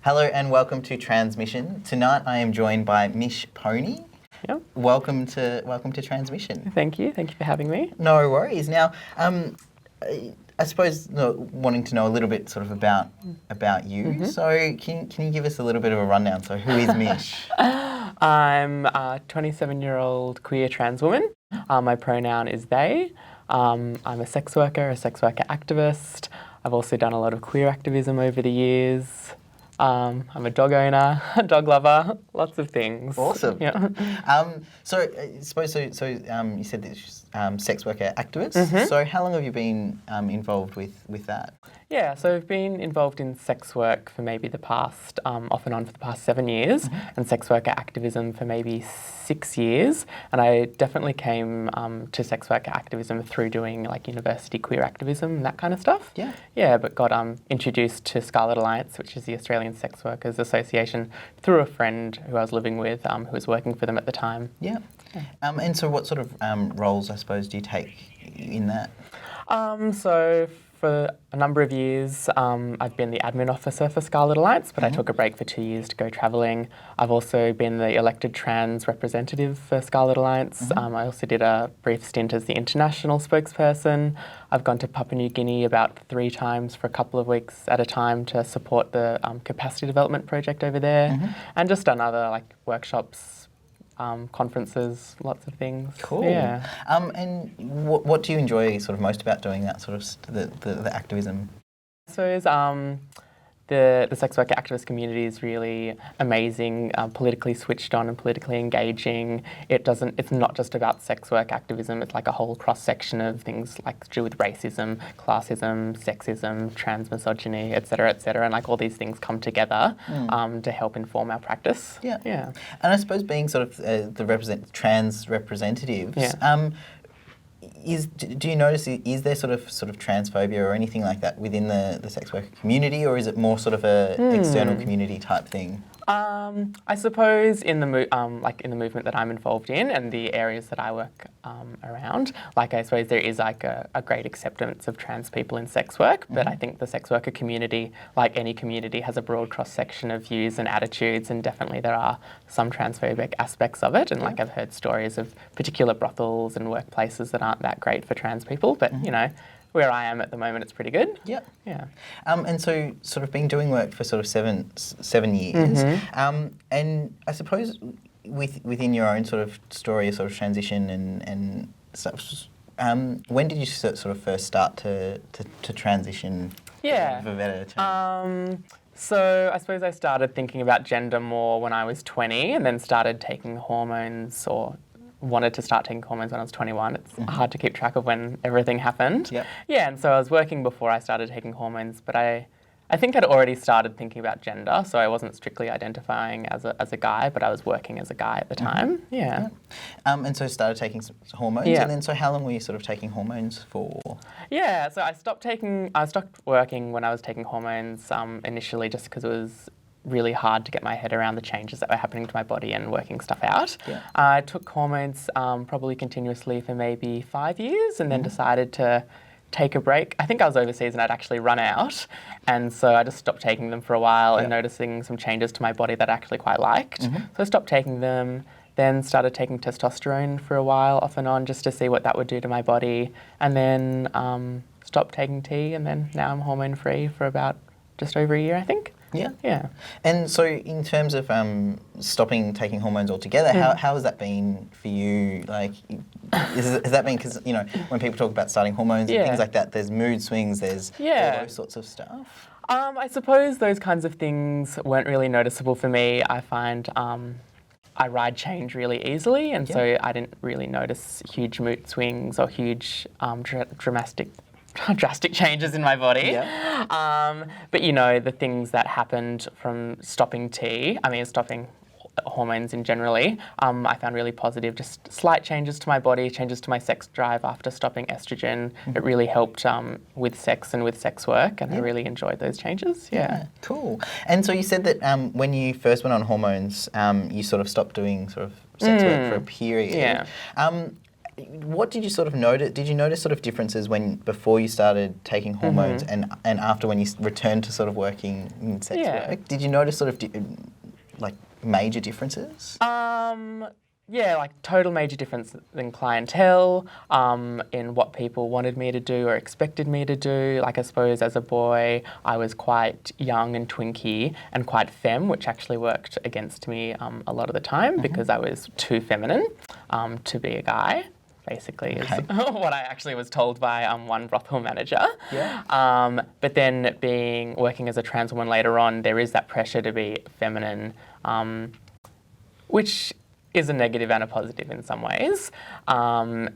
Hello and welcome to Transmission. Tonight I am joined by Mish Pony. Yep. Welcome to Transmission. Thank you for having me. No worries. Now, I suppose wanting to know a little bit sort of about you. Mm-hmm. So can you give us a little bit of a rundown? So who is Mish? I'm a 27-year-old queer trans woman. My pronoun is they. I'm a sex worker activist. I've also done a lot of queer activism over the years. I'm a dog owner, a dog lover, lots of things. Awesome. Yeah. So I suppose you said that you're sex worker activist. Mm-hmm. So how long have you been involved with that? Yeah, so I've been involved in sex work for maybe the past, off and on for the past 7 years, Mm-hmm. and sex worker activism for maybe 6 years. And I definitely came to sex worker activism through doing like university queer activism and that kind of stuff. Yeah. Yeah, but got introduced to Scarlet Alliance, which is the Australian Sex Workers Association, through a friend who I was living with who was working for them at the time. Yeah. And so what sort of roles, I suppose, do you take in that? So for a number of years, I've been the admin officer for Scarlet Alliance, but I took a break for 2 years to go travelling. I've also been the elected trans representative for Scarlet Alliance. I also did a brief stint as the international spokesperson. I've gone to Papua New Guinea about 3 times for a couple of weeks at a time to support the capacity development project over there, and just done other like workshops, conferences, lots of things. Cool. Yeah. And what do you enjoy sort of most about doing that sort of the activism? So is the sex worker activist community is really amazing, politically switched on and politically engaging. It's not just about sex work activism, it's like a whole cross section of things like to do with racism, classism, sexism, trans misogyny, etc., and like all these things come together to help inform our practice. Yeah. Yeah. And I suppose being sort of the trans representatives, do you notice, is there sort of transphobia or anything like that within the sex worker community, or is it more sort of a external community type thing? I suppose in the movement that I'm involved in and the areas that I work around, like I suppose there is like a great acceptance of trans people in sex work, but I think the sex worker community, like any community, has a broad cross section of views and attitudes, and definitely there are some transphobic aspects of it. And like I've heard stories of particular brothels and workplaces that aren't that great for trans people, but you know, where I am at the moment, it's pretty good. Yep. Yeah. And so sort of been doing work for sort of seven years. And I suppose within your own sort of story of sort of transition and stuff, when did you sort of first start to transition? Yeah. For a better term? So I suppose I started thinking about gender more when I was 20, and then started taking hormones, or wanted to start taking hormones when I was 21. It's hard to keep track of when everything happened. Yep. Yeah, and so I was working before I started taking hormones, but I think I'd already started thinking about gender, so I wasn't strictly identifying as a guy, but I was working as a guy at the time. Yeah. And so started taking some hormones, and then so how long were you sort of taking hormones for? Yeah, so I stopped working when I was taking hormones initially just because it was really hard to get my head around the changes that were happening to my body and working stuff out. Yeah. I took hormones probably continuously for maybe 5 years, and then decided to take a break. I think I was overseas and I'd actually run out, and so I just stopped taking them for a while and noticing some changes to my body that I actually quite liked. So I stopped taking them, then started taking testosterone for a while off and on just to see what that would do to my body, and then stopped taking T, and then now I'm hormone free for about just over a year, I think. Yeah. Yeah. And so in terms of stopping taking hormones altogether, how has that been for you? Like, has that been, because, you know, when people talk about starting hormones and things like that, there's mood swings, there's all those sorts of stuff? I suppose those kinds of things weren't really noticeable for me. I find I ride change really easily, and so I didn't really notice huge mood swings or huge drastic changes in my body. Yeah. But you know, the things that happened from stopping stopping hormones in generally, I found really positive. Just slight changes to my body, changes to my sex drive after stopping estrogen. It really helped with sex and with sex work, and I really enjoyed those changes. Yeah. Cool. And so you said that when you first went on hormones, you sort of stopped doing sort of sex work for a period. Yeah. what did you sort of notice? Did you notice sort of differences before you started taking hormones and after when you returned to sort of working in sex work? Did you notice sort of like major differences? Yeah, like total major difference in clientele, in what people wanted me to do or expected me to do. Like I suppose as a boy, I was quite young and twinky and quite femme, which actually worked against me a lot of the time because I was too feminine to be a guy. Basically, is what I actually was told by one brothel manager. Yeah. But then working as a trans woman later on, there is that pressure to be feminine, which is a negative and a positive in some ways. And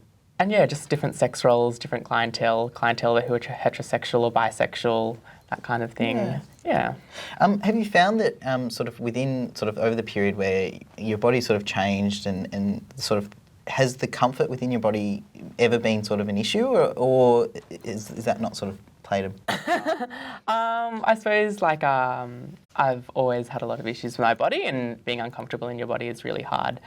yeah, just different sex roles, different clientele who are heterosexual or bisexual, that kind of thing. Yeah. Have you found that sort of within sort of over the period where your body sort of changed and sort of has the comfort within your body ever been sort of an issue or is that not sort of played a I suppose like I've always had a lot of issues with my body and being uncomfortable in your body is really hard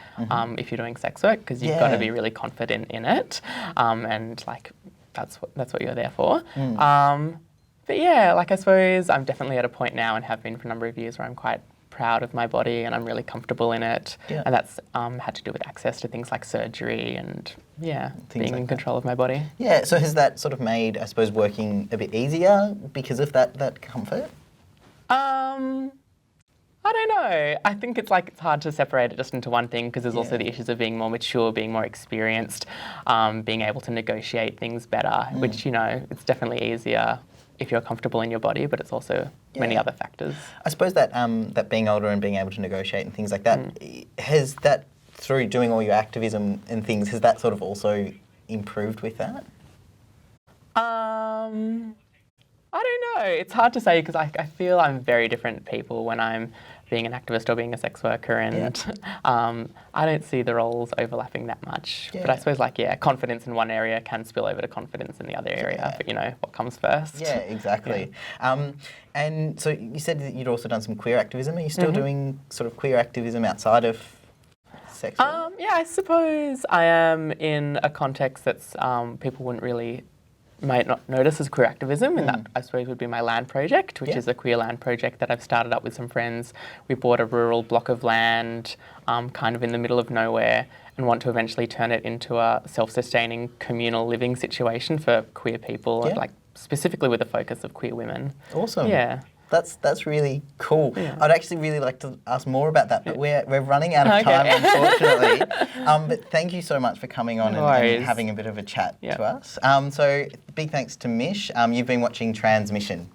if you're doing sex work because you've got to be really confident in it and like that's what you're there for. But yeah, like I suppose I'm definitely at a point now and have been for a number of years where I'm quite proud of my body and I'm really comfortable in it. Yeah. And that's had to do with access to things like surgery and being in control of my body. Yeah, so has that sort of made, I suppose, working a bit easier because of that comfort? I don't know. I think it's hard to separate it just into one thing because there's also the issues of being more mature, being more experienced, being able to negotiate things better, which, it's definitely easier if you're comfortable in your body, but it's also many other factors. I suppose that that being older and being able to negotiate and things like that, has that, through doing all your activism and things, has that sort of also improved with that? I don't know. It's hard to say because I feel I'm very different people when I'm being an activist or being a sex worker and I don't see the roles overlapping that much. But I suppose confidence in one area can spill over to confidence in the other area, but what comes first? Yeah, exactly. And so you said that you'd also done some queer activism. Are you still doing sort of queer activism outside of sex work? Yeah, I suppose I am in a context that's people might not notice as queer activism, and that I suppose would be my land project, which is a queer land project that I've started up with some friends. We bought a rural block of land kind of in the middle of nowhere and want to eventually turn it into a self-sustaining communal living situation for queer people, and specifically with a focus of queer women. Awesome. Yeah. That's really cool. Yeah. I'd actually really like to ask more about that, but we're running out of time, unfortunately. But thank you so much for coming on and having a bit of a chat to us. So big thanks to Mish. You've been watching Transmission.